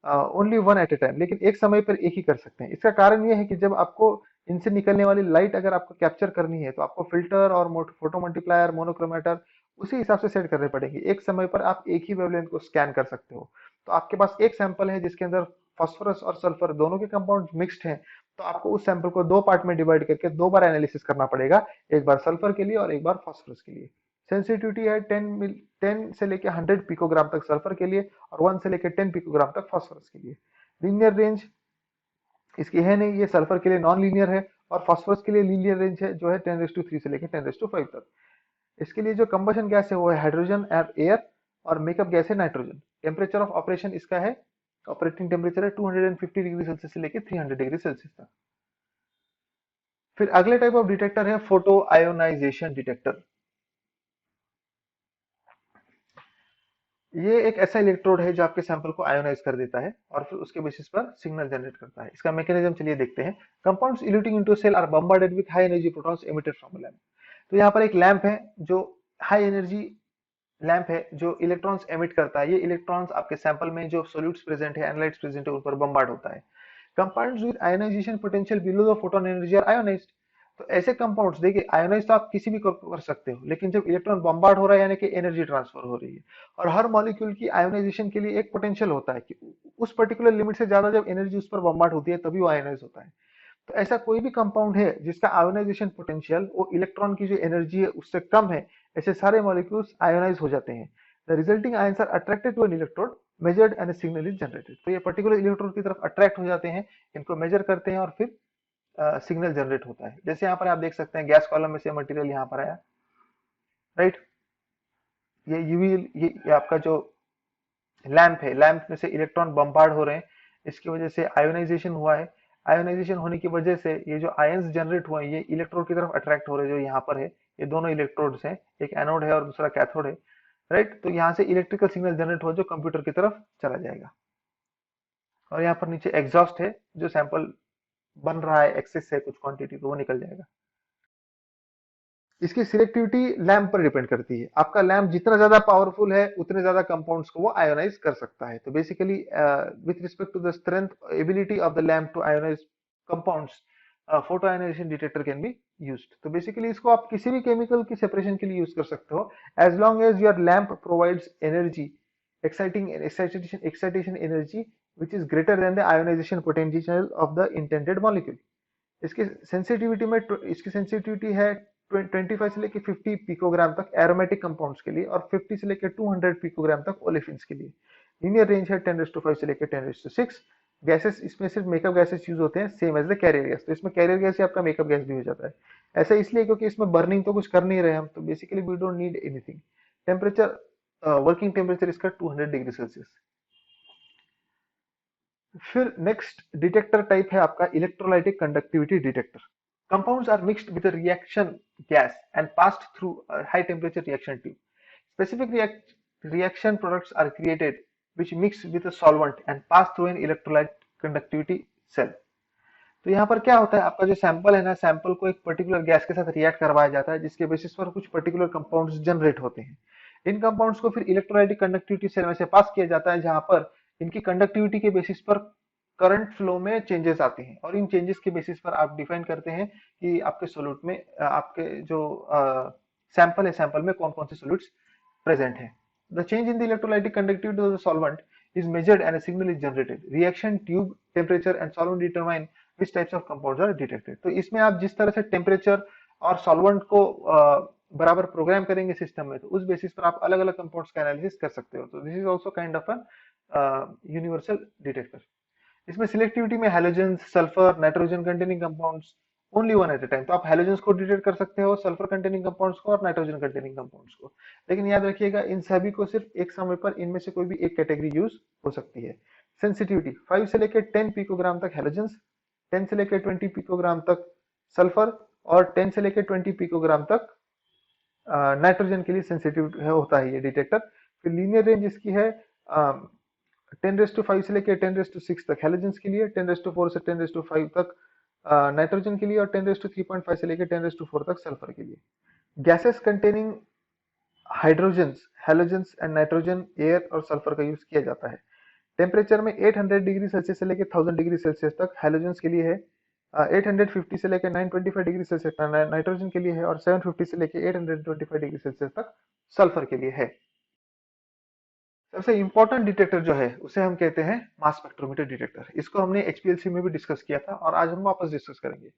S1: only one at a time, लेकिन एक समय पर एक ही कर सकते हैं। इसका कारण यह है कि जब आपको इनसे निकलने वाली लाइट अगर आपको कैप्चर करनी है तो आपको फिल्टर और फोटो मल्टीप्लायर, मोनोक्रोमेटर उसी हिसाब से सेट करने पड़ेंगे। एक समय पर आप एक ही वेवलेंथ को स्कैन कर सकते हो। तो आपके पास एक सैंपल है जिसके अंदर फास्फोरस और सल्फर दोनों के कंपाउंड मिक्स्ड हैं, तो आपको उस सैंपल को दो पार्ट में डिवाइड करके दो बार एनालिसिस करना पड़ेगा, एक बार सल्फर के लिए और एक बार फास्फोरस के लिए। सेंसिटिविटी है 10 से लेके 100 पिकोग्राम तक सल्फर के लिए और 1 से लेके 10 पिकोग्राम तक फास्फोरस के लिए। लीनियर रेंज इसकी है नहीं, ये सल्फर के लिए नॉन लीनियर है और फास्फोरस के लिए लीनियर रेंज है जो है 10⁵ से लेके 10⁵ तक। इसके लिए जो कंबशन गैस है वो है हाइड्रोजन और एयर, और मेकअप गैस है नाइट्रोजन। टेम्परेचर ऑफ ऑपरेशन इसका है, ऑपरेटिंग टेम्परेचर है 250 डिग्री सेल्सियस से लेके 300 डिग्री सेल्सियस तक। फिर अगले टाइप ऑफ डिटेक्टर है फोटो आयोनाइजेशन डिटेक्टर। ये एक ऐसा इलेक्ट्रोड है जो आपके सैंपल को आयोनाइज कर देता है और फिर उसके बेसिस पर सिग्नल जनरेट करता है। इसका मैकेनिज्म चलिए देखते हैं। Compounds eluting into cell are bombarded with high energy protons emitted from a lamp. तो यहाँ पर एक लैंप है जो हाई एनर्जी लैंप है जो इलेक्ट्रॉन्स एमिट करता है। ये इलेक्ट्रॉन्स आपके सैंपल में जो सोल्यूट्स प्रेजेंट है, एनालाइट्स प्रेजेंट है, उन पर बम्बार्ड होता है। Compounds with ionization potential below the photon energy are ionized. तो ऐसे कंपाउंड्स देखिए, आयोनाइज तो आप किसी भी कर सकते हो, लेकिन जब इलेक्ट्रॉन बम्बार्ड हो रहा है यानी कि एनर्जी ट्रांसफर हो रही है, और हर मॉलिक्यूल की आयोनाइजेशन के लिए एक पोटेंशियल होता है कि उस पर्टिकुलर लिमिट से ज्यादा जब एनर्जी उस पर बम्बार्ड होती है तभी वो आयोनाइज होता है। तो ऐसा कोई भी कंपाउंड है जिसका आयोनाइजेशन पोटेंशियल वो इलेक्ट्रॉन की जो एनर्जी है उससे कम है, ऐसे सारे मॉलिक्यूल्स आयोनाइज हो जाते हैं। The resulting ions are attracted to an electrode measured and signal is generated. तो ये पर्टिकुलर इलेक्ट्रोड की तरफ अट्रैक्ट हो जाते हैं, इनको मेजर करते हैं और फिर सिग्नल जनरेट होता है। जैसे यहाँ पर आप देख सकते हैं गैस कॉलम में से मटेरियल यहाँ पर आया, राइट। ये यूवी, ये आपका जो लैंप है, लैंप में से इलेक्ट्रॉन बम्बार्ड हो रहे हैं, इसकी वजह से आयोनाइजेशन हुआ है। आयोनाइजेशन होने की वजह से ये जो आयंस जनरेट हुए हैं ये इलेक्ट्रोड की तरफ अट्रैक्ट हो रहे हैं, जो यहाँ पर है, ये दोनों इलेक्ट्रोड्स हैं, एक एनोड है और दूसरा कैथोड है, राइट। तो यहाँ से इलेक्ट्रिकल सिग्नल जनरेट हो जो कंप्यूटर की तरफ चला जाएगा, और यहाँ पर नीचे एग्जॉस्ट है, जो सैंपल बन रहा है एक्सेस है कुछ क्वांटिटी तो वो निकल जाएगा। इसकी सिलेक्टिविटी लैम्प पर डिपेंड करती है, आपका लैम्प जितना ज्यादा पावरफुल है उतने ज्यादा कंपाउंड्स को वो आयोनाइज कर सकता है। तो basically with respect to the strength ability of the lamp to ionize compounds, photo ionization detector can be used. तो बेसिकली इसको आप किसी भी केमिकल की सेपरेशन के लिए यूज कर सकते हो, as long as your lamp provides energy, excitation energy which is greater than the ionization potential of the intended molecule। इसकी सेंसिटिविटी में इसकी सेंसिटिविटी है 25 से लेकर 50 पिकोग्राम तक एरोमेटिक कंपाउंड्स के लिए, और 50 से लेकर 200 पिकोग्राम तक ओलेफिन्स के लिए। लीनियर रेंज है 10⁵ से लेकर 10⁶। गैसेस इसमें सिर्फ मेकअप गैसेस यूज होते हैं, same as the carrier gas. तो इसमें कैरियर गैस ही आपका मेकअप गैस भी हो जाता है। ऐसा इसलिए क्योंकि इसमें बर्निंग तो कुछ कर नहीं रहे हम, तो basically we don't need anything. Temperature, working temperature इसका 200 डिग्री सेल्सियस। फिर नेक्स्ट डिटेक्टर टाइप है आपका electrolytic conductivity detector. Compounds are mixed with a reaction gas and passed through a high temperature reaction tube. Specific reaction products are created which mix with a solvent and pass through an electrolyte conductivity cell. तो यहाँ पर क्या होता है, आपका जो sample है ना, सैंपल को एक पर्टिकुलर गैस के साथ रिएक्ट करवाया जाता है, जिसके बेसिस पर कुछ पर्टिकुलर कंपाउंड्स जनरेट होते हैं। इन कंपाउंड्स को फिर इलेक्ट्रोलाइटिक कंडक्टिविटी सेल में से पास किया जाता है, जहां पर इनकी कंडक्टिविटी के बेसिस पर करंट फ्लो में चेंजेस आते हैं, और इन चेंजेस के बेसिस पर आप डिफाइन करते हैं कि आपके सोल्यूट में आपके जो सैंपल है, सैंपल में कौन कौन से सोल्यूट्स प्रेजेंट है। The change in the electrolytic conductivity of the solvent is measured and a signal is generated. Reaction tube temperature and solvent determine which types of compounds are detected. तो इसमें आप जिस तरह से टेम्परेचर और solvent को बराबर प्रोग्राम करेंगे सिस्टम में, तो उस बेसिस पर आप अलग अलग कंपाउंड्स का एनालिसिस कर सकते हो। तो this is also kind of an universal detector. इसमें सिलेक्टिविटी में halogens, sulphur, nitrogen containing compounds, only one at a time. तो आप हैलोजेंस को डिटेक्ट कर सकते हो, सल्फर कंटेनिंग कंपाउंड्स को और नाइट्रोजन कंटेनिंग कंपाउंड्स को, लेकिन याद रखिएगा इन सभी को सिर्फ एक समय पर इनमें से कोई भी एक कैटेगरी यूज हो सकती है। सेंसिटिविटी 5 से लेकर 10 पिकोग्राम तक हैलोजेंस, 10 से लेकर 20 पिकोग्राम तक सल्फर, और 10 से लेकर 20 पिकोग्राम तक नाइट्रोजन के लिए सेंसिटिव होता है ये डिटेक्टर। फिर लीनियर रेंज इसकी है 10⁵ से लेकर 10⁶ तक हैलोजेंस के लिए, 10⁴ से 10⁵ तक नाइट्रोजन के लिए, और 10⁵3.5 से लेकर 10⁴ तक सल्फर के लिए। Gases containing hydrogens, halogens and nitrogen, air और सल्फर का यूज किया जाता है। टेम्परेचर में 800 डिग्री सेल्सियस से लेकर 1000 डिग्री सेल्सियस तक हैलोजेंस के लिए है, 850 से लेकर 925 डिग्री सेल्सियस तक नाइट्रोजन के लिए है, और 750 से लेकर 825 डिग्री सेल्सियस तक सल्फर के लिए है। सबसे इंपॉर्टेंट डिटेक्टर जो है उसे हम कहते हैं मास स्पेक्ट्रोमीटर डिटेक्टर। इसको हमने एचपीएलसी में भी डिस्कस किया था, और आज हम वापस डिस्कस करेंगे।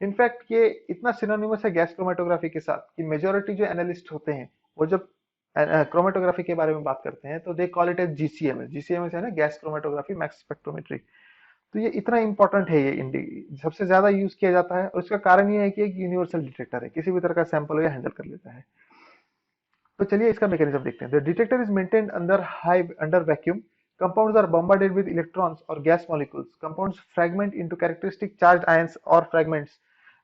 S1: इनफैक्ट ये इतना सिनोनिमस है गैस क्रोमेटोग्राफी के साथ कि मेजोरिटी जो एनालिस्ट होते हैं वो जब क्रोमेटोग्राफी के बारे में बात करते हैं तो दे कॉल इट एज जीसीएमएस। जीसीएमएस है ना, गैस क्रोमेटोग्राफी मैक्स स्पेक्ट्रोमेट्री। तो ये इतना इंपॉर्टेंट है, ये सबसे ज्यादा यूज किया जाता है, और इसका कारण ये है कि एक यूनिवर्सल डिटेक्टर है, किसी भी तरह का सैंपल ये हैंडल कर लेता है। तो चलिए इसका मैकेनिज्म देखते हैं। The detector is maintained under vacuum. Compounds are bombarded with electrons or gas molecules. Compounds fragment into characteristic charged ions or fragments.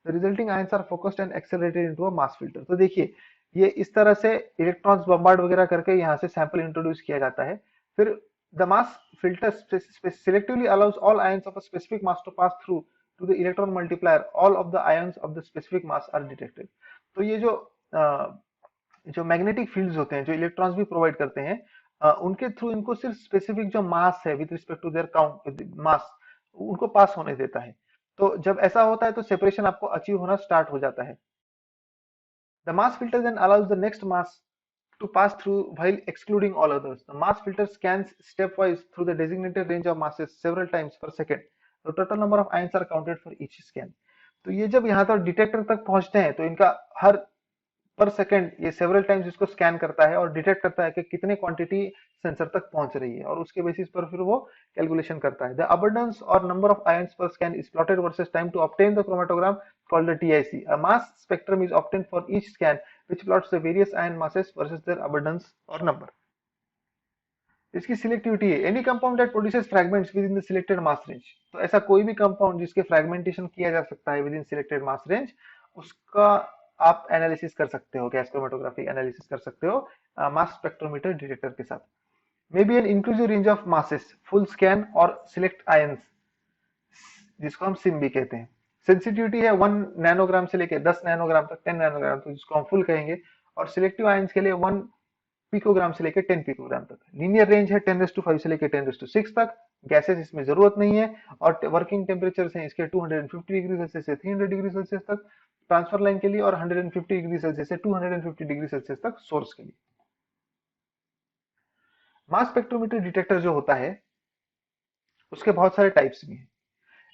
S1: The resulting ions are focused and accelerated into a mass filter. तो देखिए ये इस तरह से electrons bombard वगैरह करके यहाँ से सैंपल इंट्रोड्यूस किया जाता है। फिर the mass filter selectively allows all ions of a specific mass to pass through to the electron multiplier. All of the ions of the specific mass are detected. तो ये जो मैग्नेटिक फील्ड्स होते हैं, जो इलेक्ट्रॉन्स भी provide करते हैं, उनके थ्रू इनको सिर्फ स्पेसिफिक जो मास है with respect to their count mass, उनको पास होने देता है। तो जब ऐसा होता है तो सेपरेशन आपको अचीव होना स्टार्ट हो जाता है। The mass filter then allows the next mass to pass through while excluding all others. The mass filter scans stepwise through the designated range of masses several times per second. The total number of ions are counted for each scan. तो ये जब यहाँ तक detector तक पहुंचते हैं तो इनका हर पर सेकंड ये सेवरल टाइम्स इसको स्कैन करता है और डिटेक्ट करता है कि कितने क्वांटिटी सेंसर तक पहुंच रही है, और उसके बेसिस पर फिर वो कैलकुलेशन करता है। The abundance or number of ions per scan is plotted versus time to obtain the chromatogram called the TIC. A mass spectrum is obtained for each scan which plots the various ion masses versus their abundance or number. इसकी selectivity है any compound that produces fragments with in the selected mass range. तो ऐसा कोई भी compound जिसके fragmentation किया जा सकता है with in selected mass range, उसका आप एनालिसिस कर सकते हो, गैस क्रोमेटोग्राफी एनालिसिस कर सकते हो मास स्पेक्ट्रोमीटर डिटेक्टर के साथ। May be an inclusive range of masses, full scan और सिलेक्ट आयंस, जिसको हम सिम भी कहते हैं। सेंसिटिविटी है 1 नैनोग्राम से लेकर 10 नैनोग्राम तक, 10 नैनोग्राम तक, जिसको हम फुल कहेंगे। और सिलेक्टिव आयंस के लिए 1 पिकोग्राम से लेकर 10 पिकोग्राम तक। लीनियर रेंज है 10⁵ से लेकर 10⁶ तक। गैसेस इसमें जरूरत नहीं है। और वर्किंग टेम्परेचर हैं इसके 250 डिग्री सेल्सियस से 300 डिग्री सेल्सियस तक ट्रांसफर लाइन के लिए, और 150 डिग्री सेल्सियस से 250 डिग्री सेल्सियस तक सोर्स के लिए। मास स्पेक्ट्रोमीटर डिटेक्टर जो होता है उसके बहुत सारे टाइप्स भी हैं।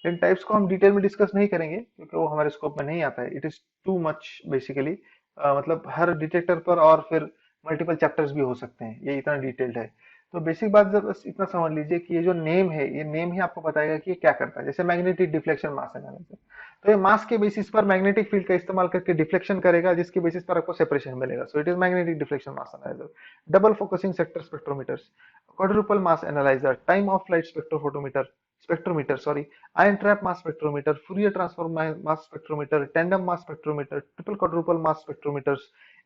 S1: इन टाइप्स को हम डिटेल में डिस्कस नहीं करेंगे क्योंकि वो हमारे स्कोप में नहीं आता है, it is too much basically. मतलब हर डिटेक्टर पर और फिर मल्टीपल चैप्टर्स भी हो सकते हैं, ये इतना डिटेल्ड है। तो बेसिक बात जब बस इतना समझ लीजिए कि ये जो नेम है, ये नेम ही आपको बताएगा कि ये क्या करता है। जैसे मैग्नेटिक डिफ्लेक्शन मास एनालिसिस, तो ये मास के बेसिस पर मैग्नेटिक फील्ड का इस्तेमाल करके डिफ्लेक्शन करेगा, जिसके बेसिस पर आपको सेपरेशन मिलेगा। So it is magnetic deflection mass analyser. Double focusing sector spectrometers, quadruple mass analyser, time of flight spectrometer sorry, ion trap mass spectrometer, Fourier transform mass spectrometer, tandem mass spectrometer, triple quadruple mass spectrometers,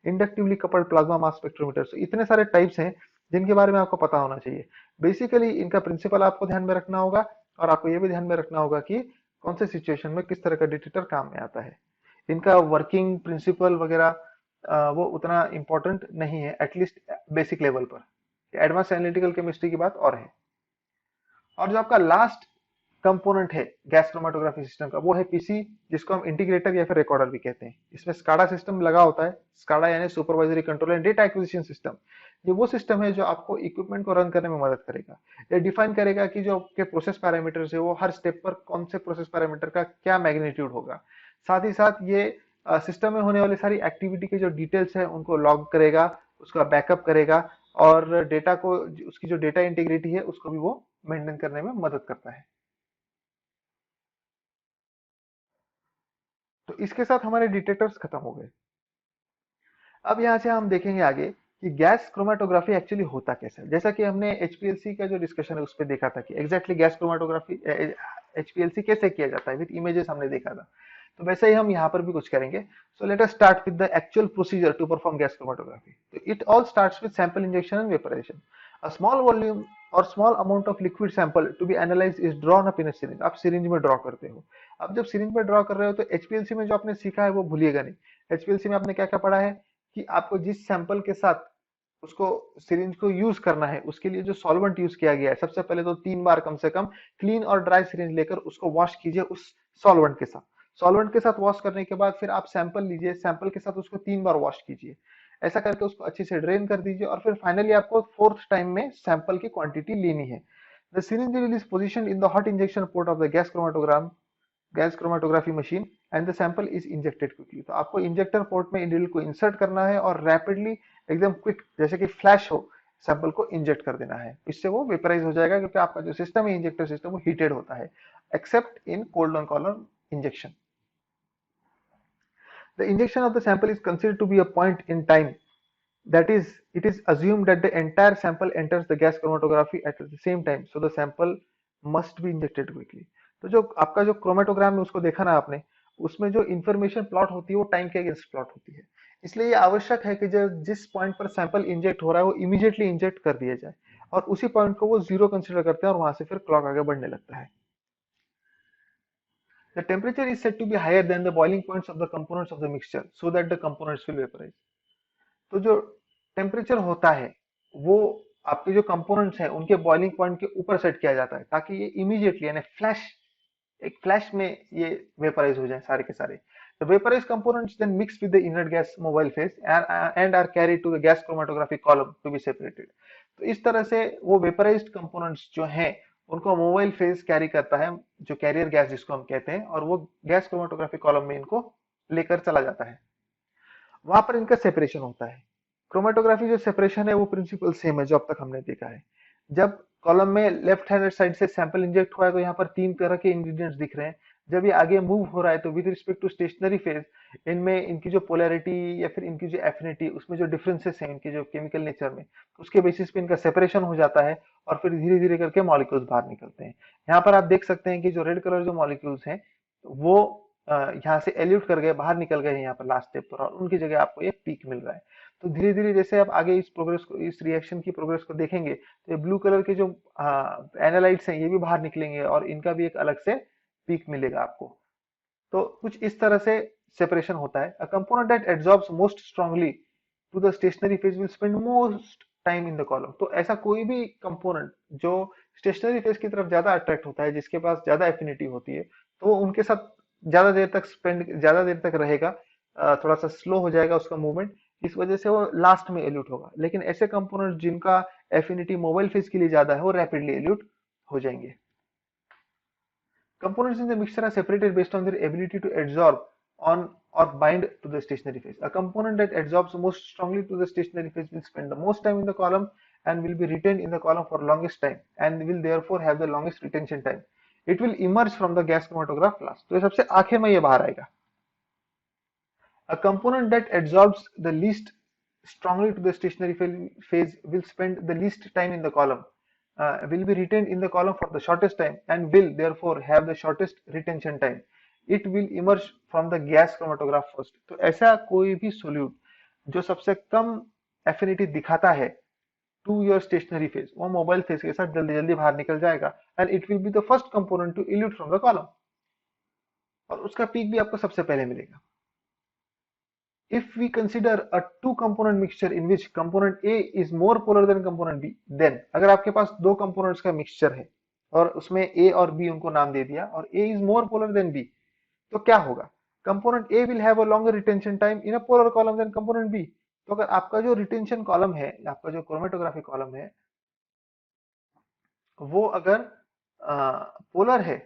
S1: inductively coupled plasma mass spectrometer. इतने सारे types हैं जिनके बारे में आपको पता होना चाहिए। बेसिकली इनका प्रिंसिपल आपको ध्यान में रखना होगा, और आपको यह भी ध्यान में रखना होगा कि कौन से सिचुएशन में किस तरह का डिटेक्टर काम में आता है। इनका वर्किंग प्रिंसिपल वगैरह वो उतना इंपॉर्टेंट नहीं है, एटलीस्ट बेसिक लेवल पर। एडवांस एनालिटिकल केमिस्ट्री की बात और है। और जो आपका लास्ट कंपोनेंट है गैस क्रोमेटोग्राफी सिस्टम का, वो है पीसी, जिसको हम इंटीग्रेटर या फिर रिकॉर्डर भी कहते हैं। इसमें स्काडा सिस्टम लगा होता है। स्काडा यानी supervisory control and data acquisition system. ये वो सिस्टम है जो आपको इक्विपमेंट को रन करने में मदद करेगा। ये डिफाइन करेगा कि जो आपके प्रोसेस पैरामीटर्स है वो हर स्टेप पर कौन से प्रोसेस पैरामीटर का क्या मैग्नीट्यूड होगा। साथ ही साथ ये सिस्टम में होने वाली सारी एक्टिविटी के जो डिटेल्स है उनको लॉग करेगा, उसका बैकअप करेगा, और डेटा को, उसकी जो डेटा इंटीग्रिटी है उसको भी वो मेंटेन करने में मदद करता है। तो इसके साथ हमारे डिटेक्टर्स खत्म हो गए। अब यहाँ से हम देखेंगे आगे कि गैस क्रोमेटोग्राफी एक्चुअली होता कैसा है। जैसा कि हमने एचपीएलसी का जो डिस्कशन है उस पर देखा था कि एग्जैक्टली गैस क्रोमेटोग्राफी एचपीएलसी कैसे किया जाता है, विद इमेजेस हमने देखा था। तो वैसे ही हम यहाँ पर भी कुछ करेंगे। So let us start with the actual procedure to perform gas chromatography. तो it all starts with sample injection and vaporisation. A small volume और small amount of liquid sample to be analyse is drawn up in a syringe. आप syringe में draw करते हो। अब जब syringe में draw कर रहे हो तो एचपीएलसी में जो आपने सीखा है वो भूलिएगा नहीं। एचपीएलसी में आपने क्या क्या पढ़ा है कि आपको जिस सैंपल के साथ उसको सिरिंज को यूज करना है उसके लिए जो सॉल्वेंट यूज किया गया है, सबसे पहले तो 3 बार कम से कम क्लीन और ड्राई सिरिंज लेकर उसको वॉश कीजिए उस सॉल्वेंट के साथ। सॉल्वेंट के साथ वॉश करने के बाद फिर आप सैंपल लीजिए, सैंपल के साथ उसको 3 बार वॉश कीजिए। ऐसा करके उसको अच्छे से ड्रेन कर दीजिए, और फिर फाइनली आपको फोर्थ टाइम में सैंपल की क्वांटिटी लेनी है। The syringe is position in the hot injection port of the gas chromatography machine and the sample is injected quickly. तो आपको इंजेक्टर पोर्ट में नीडल को इंसर्ट करना है और रैपिडली, एकदम क्विक, जैसे कि फ्लैश हो, सैंपल को इंजेक्ट कर देना है। इससे वो वेपराइज हो जाएगा, क्योंकि आपका जो सिस्टम है, इंजेक्टर सिस्टम, वो हीटेड होता है, accept in cold on column injection. The injection of the sample is considered to be a point in time. That is, it is assumed that the entire sample enters the gas chromatography at the same time. So the sample must be injected quickly. तो जो आपका जो chromatogram है उसको देखा ना आपने, उसमें जो इंफॉर्मेशन प्लॉट होती है वो टाइम के अगेंस्ट प्लॉट होती है। इसलिए ये आवश्यक है कि जब जिस पॉइंट पर सैंपल इंजेक्ट हो रहा है वो इमीडिएटली इंजेक्ट कर दिया जाए, और उसी पॉइंट को वो जीरो कंसिडर करते हैं, और वहां से फिर क्लॉक आगे बढ़ने लगता है। The temperature is said to be higher than the boiling points of the components of the mixture so that the components will vaporize. तो जो टेम्परेचर होता है वो आपके जो कंपोनेंट्स हैं उनके बॉइलिंग पॉइंट के ऊपर सेट किया जाता है, ताकि ये इमीडिएटली यानी एक फ्लैश में ये वेपराइज हो जाए सारे के सारे। The vaporized components then mix with the inert gas mobile phase and are carried to the gas chromatography column to be separated. तो इस तरह से वो वेपराइज्ड कंपोनेंट्स जो हैं उनको मोबाइल फेज कैरी करता है, जो कैरियर गैस जिसको हम कहते हैं, और वो गैस क्रोमेटोग्राफी कॉलम में इनको लेकर चला जाता है। वहां पर इनका सेपरेशन होता है। क्रोमेटोग्राफी जो सेपरेशन है वो प्रिंसिपल सेम है जो अब तक हमने देखा है। जब कॉलम में लेफ्ट हैंड साइड से सैंपल इंजेक्ट हुआ है तो यहाँ पर 3 तरह के इंग्रेडिएंट्स दिख रहे हैं। जब ये आगे मूव हो रहा है तो with respect to stationary phase इनमें इनकी जो पोलैरिटी या फिर इनकी जो एफिनिटी, उसमें जो डिफरेंसेस हैं इनके जो केमिकल नेचर में, तो उसके बेसिस पे इनका सेपरेशन हो जाता है और फिर धीरे धीरे करके मॉलिक्यूल्स बाहर निकलते हैं। यहाँ पर आप देख सकते हैं कि जो रेड कलर जो मॉलिक्यूल्स हैं वो यहाँ से एल्यूट कर गए, बाहर निकल गए हैं यहाँ पर लास्ट स्टेप पर, और उनकी जगह आपको ये पीक मिल रहा है। तो धीरे धीरे जैसे आप आगे इस प्रोग्रेस को, इस रिएक्शन की प्रोग्रेस को देखेंगे, तो ये ब्लू कलर के जो एनालाइट्स हैं ये भी बाहर निकलेंगे और इनका भी एक अलग से पीक मिलेगा आपको। तो कुछ इस तरह से सेपरेशन होता है। A component that absorbs most strongly to the stationary phase will spend most time in the column. तो ऐसा कोई भी कंपोनेंट जो स्टेशनरी फेज की तरफ ज्यादा अट्रैक्ट होता है, जिसके पास ज्यादा एफिनिटी होती है, तो वो उनके साथ ज्यादा देर तक रहेगा। थोड़ा सा स्लो हो जाएगा उसका मूवमेंट, इस वजह से वो लास्ट में एल्यूट होगा। लेकिन ऐसे कंपोनेंट जिनका एफिनिटी मोबाइल फेज के लिए ज्यादा है, वो रैपिडली एल्यूट हो जाएंगे। Components in the mixture are separated based on their ability to adsorb on or bind to the stationary phase. A component that adsorbs most strongly to the stationary phase will spend the most time in the column and will be retained in the column for longest time and will therefore have the longest retention time. It will emerge from the gas chromatograph last. तो ये सबसे आखिर में ये बाहर आएगा। A component that adsorbs the least strongly to the stationary phase will spend the least time in the column, will be retained in the column for the shortest time and will therefore have the shortest retention time. It will emerge from the gas chromatograph first. तो ऐसा कोई भी solute जो सबसे कम affinity दिखाता है to your stationary phase, वो mobile phase के साथ जल्दी जल्दी बाहर निकल जाएगा and it will be the first component to elute from the column, और उसका पीक भी आपको सबसे पहले मिलेगा। If we consider a two component mixture in which component A is more polar than component B, then अगर आपके पास दो components का mixture है और उसमें A और B उनको नाम दे दिया और A is more polar than B, तो क्या होगा? Component A will have a longer retention time in a polar column than component B. तो अगर आपका जो retention column है, आपका जो chromatographic column है, वो अगर पोलर है,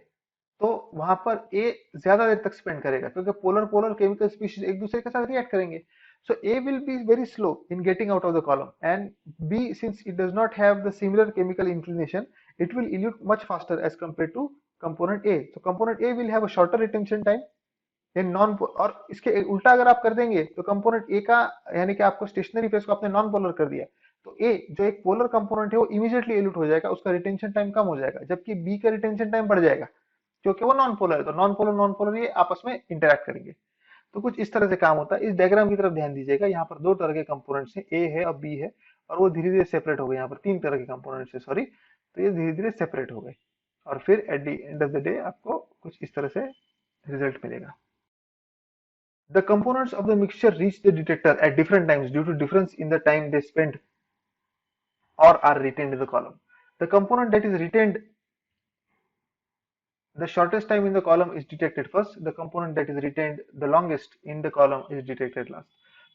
S1: तो वहां पर ए ज्यादा देर तक स्पेंड करेगा, क्योंकि पोलर पोलर केमिकल स्पीशीज एक दूसरे के साथ रिएक्ट करेंगे। So A will be very slow in getting out of the column and B, since it does not have the similar chemical inclination, it will elute much faster as compared to component A. तो component A will have a shorter retention time in non, और इसके उल्टा अगर आप कर देंगे तो component ए का, यानी कि आपको स्टेशनरी फेज को आपने नॉन पोलर कर दिया, तो ए जो एक पोलर कंपोनेंट है वो इमीडिएटली एल्यूट हो जाएगा, उसका रिटेंशन टाइम कम हो जाएगा, जबकि बी का रिटेंशन टाइम बढ़ जाएगा क्योंकि वो नॉन पोलर है। तो नॉन पोलर ये आपस में इंटरेक्ट करेंगे। तो कुछ इस तरह से काम होता है। इस डायग्राम की तरफ ध्यान दीजिएगा, यहाँ पर दो तरह के कंपोनेंट्स हैं, ए है और बी है, और वो धीरे धीरे सेपरेट हो गए। यहाँ पर तीन तरह के कंपोनेंट्स है, सॉरी, तो ये धीरे धीरे सेपरेट हो गए और फिर at the end of the day आपको कुछ इस तरह से रिजल्ट मिलेगा। The components of the mixture reach the detector at different times due to difference in the time they spend or are retained in the column. The component that is retained the shortest time in the column is detected first. The component that is retained the longest in the column is detected last.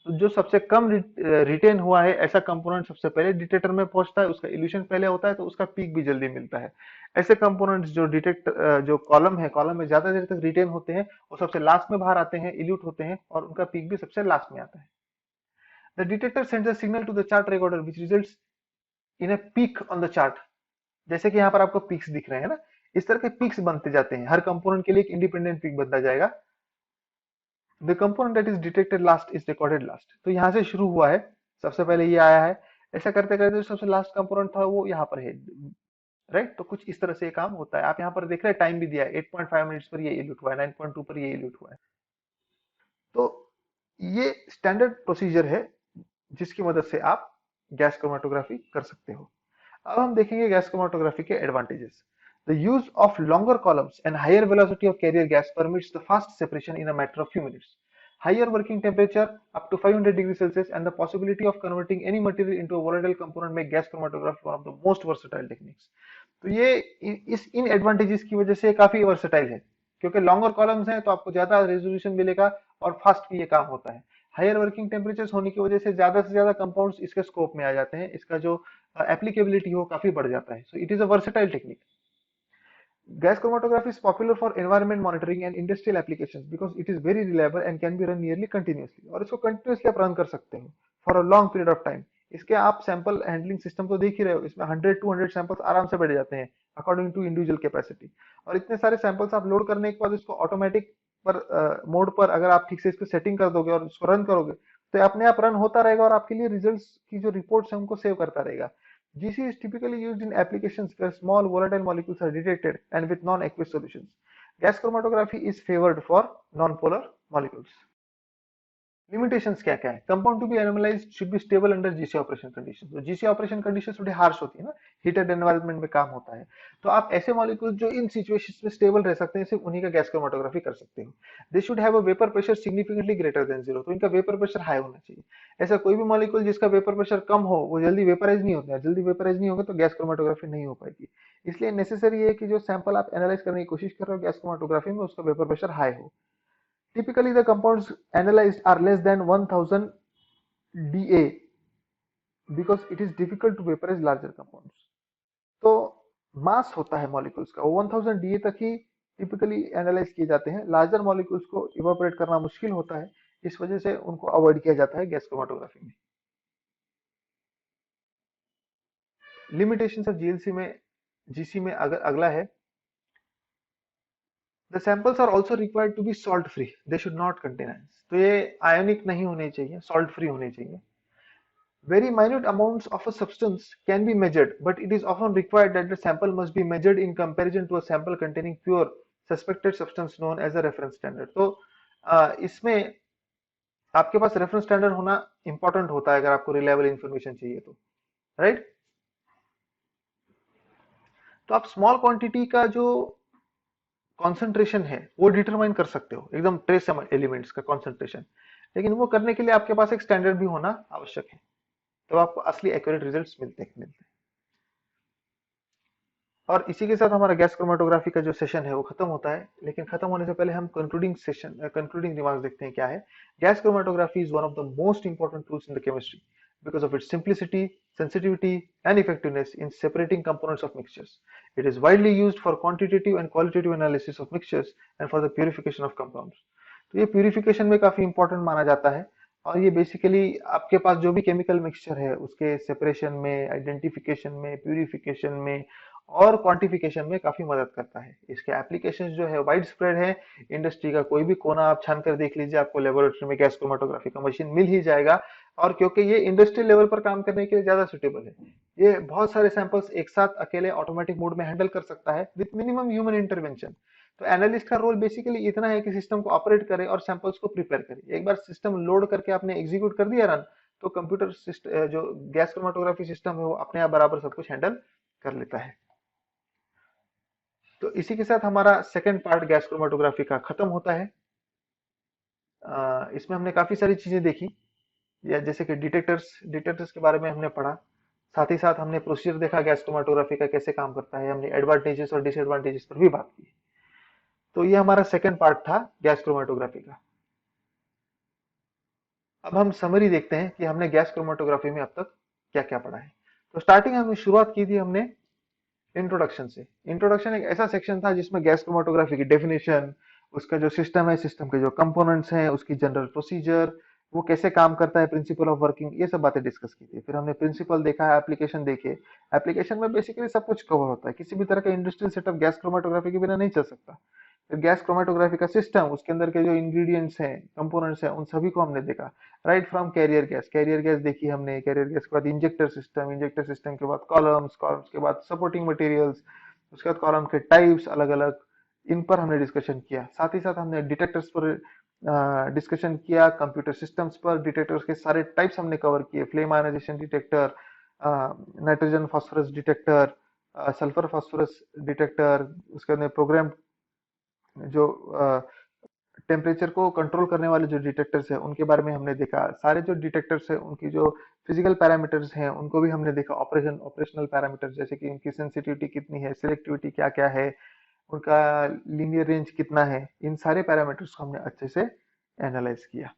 S1: तो जो सबसे कम retain हुआ है ऐसा component सबसे पहले detector में पहुंचता है, उसका इल्यूशन पहले होता है, तो उसका पीक भी जल्दी मिलता है। ऐसे कंपोनेंट्स जो जो कॉलम है, कॉलम में ज्यादा देर तक रिटेन होते हैं, वो सबसे लास्ट में बाहर आते हैं, इल्यूट होते हैं, और उनका पीक भी सबसे लास्ट में आता है। The detector sends a signal to the chart recorder which results in a peak on the chart. जैसे कि यहाँ पर आपको पीक्स दिख रहे हैं ना, इस तरह के पीक्स बनते जाते हैं, हर कंपोनेंट के लिए एक इंडिपेंडेंट पीक बनता जाएगा। The component that is detected last is recorded last. तो यहाँ से शुरू हुआ है, सबसे पहले ये आया है, ऐसा करते करते जो सबसे लास्ट कंपोनेंट था वो यहाँ पर है, राइट। तो कुछ इस तरह से ये काम होता है। आप यहाँ पर देख रहे हैं टाइम भी दिया है, 8.5 मिनट्स पर ये इल्यूट हुआ है, 9.2 पर ये इल्यूट हुआ है। तो ये स्टैंडर्ड प्रोसीजर है जिसकी मदद से आप गैस क्रोमेटोग्राफी कर सकते हो। अब हम देखेंगे गैस क्रोमेटोग्राफी के advantages. The use of longer columns and higher velocity of carrier gas permits the fast separation in a matter of few minutes. Higher working temperature up to 500 degrees Celsius and the possibility of converting any material into a volatile component make gas chromatography one of the most versatile techniques. तो ये इस इन advantages की वजह से काफी versatile है, क्योंकि longer columns हैं तो आपको ज्यादा रेजोल्यूशन मिलेगा और फास्ट भी ये काम होता है। हायर वर्किंग टेम्परेचर्स होने की वजह से ज्यादा कंपाउंड्स इसके स्कोप में आ जाते हैं, इसका जो एप्लीकेबिलिटी हो काफी बढ़ जाता है। So it is a versatile technique. Gas chromatography is popular for environment monitoring and industrial applications because it is very reliable and can be run nearly continuously. और इसको continuously आप run कर सकते हो for a long period of time. इसके आप sample handling system तो देख ही रहे हो, इसमें 100-200 सैंपल्स आराम से बैठ जाते हैं अकॉर्डिंग टू इंडिविजुअल कैपेसिटी। और इतने सारे सैंपल्स आप लोड करने के बाद इसको ऑटोमेटिक पर मोड पर अगर आप ठीक से इसको सेटिंग कर दोगे और इसको रन करोगे तो ये अपने आप रन होता रहेगा और आपके लिए रिजल्ट्स की जो रिपोर्ट्स है उनको सेव करता रहेगा। GC is typically used in applications where small volatile molecules are detected and with non-aqueous solutions. Gas chromatography is favored for non-polar molecules. Limitations क्या क्या है? Compound to be analyzed should be stable under GC operation condition. तो GC operation condition थोड़ी harsh होती है ना, heated environment में काम होता है। तो आप ऐसे मॉलिक्यूल जो इन सिचुएशंस में स्टेबल रह सकते हैं सिर्फ उन्हीं का गैस क्रोमेटोग्राफी कर सकते हो। They should have a vapour pressure significantly greater than zero. तो इनका वेपर प्रेशर हाई होना चाहिए। ऐसा कोई भी मॉलिक्यूल जिसका वेपर प्रेशर कम हो वो जल्दी वेपराइज नहीं होता है। जल्दी वेपराइज नहीं होगा तो गैस क्रोमेटोग्राफी नहीं हो पाएगी। इसलिए नेसेसरी है कि जो सैंपल आप एनालाइज करने की कोशिश कर रहे हो गैस क्रोमेटोग्राफी में उसका वेपर प्रेशर हाई हो। Typically, the compounds analyzed are less than 1000 Da because it is difficult to vaporize larger compounds. तो मास होता है मॉलिक्यूल्स का वो 1000 Da तक ही टिपिकली एनालाइज किए जाते हैं। लार्जर मॉलिक्यूल्स को इवापोरेट करना मुश्किल होता है, इस वजह से उनको अवॉइड किया जाता है गैस क्रोमेटोग्राफी में। लिमिटेशंस ऑफ जीएलसी में जीसी में अगर अगला है, the samples are also required to be salt free, they should not contain ions. तो ये आयोनिक नहीं होने चाहिए, सॉल्ट फ्री होने चाहिए। Very minute amounts of a substance can be measured, but it is often required that the sample must be measured in comparison to a sample containing pure suspected substance known as a reference standard. तो इसमें आपके पास reference standard होना important होता है अगर आपको reliable information चाहिए तो, राइट। तो आप स्मॉल क्वांटिटी का जो कॉन्सेंट्रेशन है वो डिटरमाइन कर सकते हो, एकदम ट्रेस एलिमेंट्स का कॉन्सेंट्रेशन, लेकिन वो करने के लिए आपके पास एक स्टैंडर्ड भी होना आवश्यक है, तो आपको असली एक्यूरेट रिजल्ट्स मिलते हैं। और इसी के साथ हमारा गैस क्रोमेटोग्राफी का जो सेशन है वो खत्म होता है, लेकिन खत्म होने से पहले हम कंक्लूडिंग रिमार्क्स देखते हैं क्या है। Gas chromatography is one of the most important tools in the chemistry because of its simplicity, sensitivity, and effectiveness in separating components of mixtures. It is widely used for quantitative and qualitative analysis of mixtures and for the purification of compounds. तो ये purification में काफी important माना जाता है और ये basically आपके पास जो भी केमिकल मिक्सचर है उसके सेपरेशन में, आइडेंटिफिकेशन में, प्यूरिफिकेशन में और क्वांटिफिकेशन में काफी मदद करता है। इसके एप्लीकेशंस जो है वाइड स्प्रेड है। इंडस्ट्री का कोई भी कोना आप छान कर देख लीजिए, आपको लेबोरेटरी में गैस क्रोमेटोग्राफी का मशीन मिल ही जाएगा। और क्योंकि ये इंडस्ट्रियल लेवल पर काम करने के लिए ज्यादा सुटेबल है, ये बहुत सारे सैंपल्स एक साथ अकेले ऑटोमेटिक मोड में हैंडल कर सकता है विद मिनिमम ह्यूमन इंटरवेंशन। तो एनालिस्ट का रोल बेसिकली इतना है कि सिस्टम को ऑपरेट करे और सैंपल्स को प्रिपेयर करे। एक बार सिस्टम लोड करके आपने एग्जीक्यूट कर दिया रन, तो कंप्यूटर सिस्टम जो गैस क्रोमेटोग्राफी सिस्टम है वो अपने आप बराबर सब कुछ हैंडल कर लेता है। तो इसी के साथ हमारा सेकंड पार्ट गैस क्रोमेटोग्राफी का खत्म होता है। इसमें हमने काफी सारी चीजें देखी, या जैसे कि डिटेक्टर्स के बारे में हमने पढ़ा, साथ ही साथ हमने प्रोसीजर देखा गैस क्रोमेटोग्राफी का कैसे काम करता है, हमने एडवांटेजेस और डिसएडवांटेजेस पर भी बात की। तो ये हमारा सेकंड पार्ट था गैस क्रोमेटोग्राफी का। अब हम समरी देखते हैं कि हमने गैस क्रोमेटोग्राफी में अब तक क्या क्या पढ़ा है। तो स्टार्टिंग हमने शुरुआत की थी हमने इंट्रोडक्शन से। इंट्रोडक्शन एक ऐसा सेक्शन था जिसमें गैस क्रोमेटोग्राफी की डेफिनेशन, उसका जो सिस्टम है, सिस्टम के जो कंपोनेंट्स हैं, उसकी जनरल प्रोसीजर, वो कैसे काम करता है, प्रिंसिपल ऑफ वर्किंग, ये सब बातें डिस्कस की थी। फिर हमने प्रिंसिपल देखा, एप्लीकेशन देखे। एप्लीकेशन में बेसिकली सब कुछ कवर होता है, किसी भी तरह का इंडस्ट्रियल सेटअप गैस क्रोमेटोग्राफी के बिना नहीं चल सकता। फिर गैस क्रोमेटोग्राफी का सिस्टम, उसके अंदर के जो इंग्रेडिएंट्स हैं, कंपोनेंट्स हैं, उन सभी को हमने देखा। राइट फ्रॉम कैरियर गैस देखी हमने, कैरियर गैस के बाद इंजेक्टर सिस्टम के बाद कॉलम्स के बाद सपोर्टिंग मटेरियल्स, उसके बाद कॉलम के टाइप्स अलग अलग, इन पर हमने डिस्कशन किया। साथ ही साथ हमने डिटेक्टर्स पर डिस्कशन किया, कंप्यूटर सिस्टम्स पर डिटेक्टर्स के सारे टाइप्स हमने कवर किए। Flame ionization detector, nitrogen phosphorus detector, sulphur phosphorus detector, उसके अंदर प्रोग्राम जो टेम्परेचर को कंट्रोल करने वाले जो डिटेक्टर्स हैं उनके बारे में हमने देखा। सारे जो डिटेक्टर्स हैं उनकी जो फिजिकल पैरामीटर्स हैं उनको भी हमने देखा। ऑपरेशनल पैरामीटर्स जैसे कि उनकी सेंसिटिविटी कितनी है, सिलेक्टिविटी क्या क्या है, उनका लीनियर रेंज कितना है, इन सारे पैरामीटर्स को हमने अच्छे से एनालाइज किया।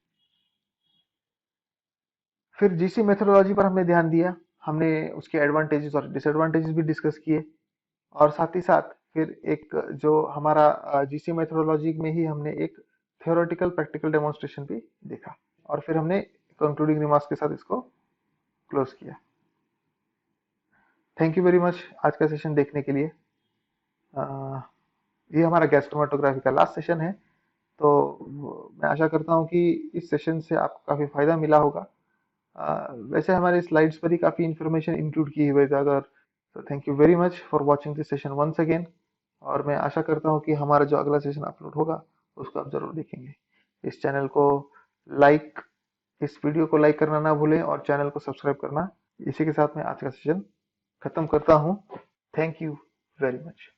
S1: फिर जीसी मेथोडोलॉजी पर हमने ध्यान दिया, हमने उसके एडवांटेजेस और डिसएडवांटेजेस भी डिस्कस किए। और साथ ही साथ फिर एक जो हमारा जीसी मेथोडोलॉजी में ही हमने एक थियोरेटिकल प्रैक्टिकल डेमोन्स्ट्रेशन भी देखा। और फिर हमने कंक्लूडिंग रिमार्क्स के साथ इसको क्लोज किया। थैंक यू वेरी मच आज का सेशन देखने के लिए। ये हमारा गैस क्रोमेटोग्राफी का लास्ट सेशन है। तो मैं आशा करता हूँ कि इस सेशन से आपको काफ़ी फायदा मिला होगा। वैसे हमारे स्लाइड्स पर ही काफ़ी इंफॉर्मेशन इंक्लूड की हुई है अगर, तो thank you very much for watching this session once again. और मैं आशा करता हूँ कि हमारा जो अगला सेशन अपलोड होगा उसको आप जरूर देखेंगे। इस चैनल को लाइक इस वीडियो को लाइक करना ना भूलें और चैनल को सब्सक्राइब करना। इसी के साथ मैं आज का सेशन खत्म करता हूँ। Thank you very much.